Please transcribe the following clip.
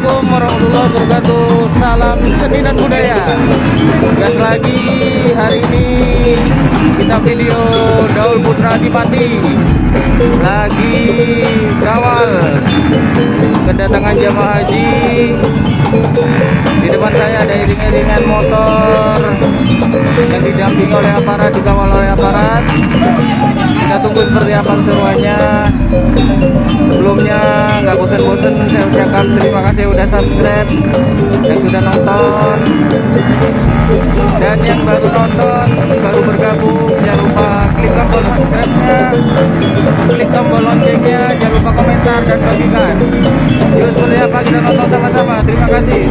Assalamualaikum warahmatullahi wabarakatuh. Salam seni dan budaya. Gas lagi hari ini kita video Daul Putra Adipati lagi kawal kedatangan jamaah haji. Di depan saya ada iring-iringan motor yang didampingi oleh aparat, dikawal oleh aparat. Kita tunggu seperti apa keseruannya. Sebelumnya nggak bosan-bosan saya ucapkan terima kasih udah subscribe, yang sudah nonton, dan yang baru nonton, baru bergabung, jangan lupa klik tombol subscribe-nya, klik tombol loncengnya, jangan lupa komentar dan bagikan. Yuk seperti apa kita nonton sama-sama. Terima kasih.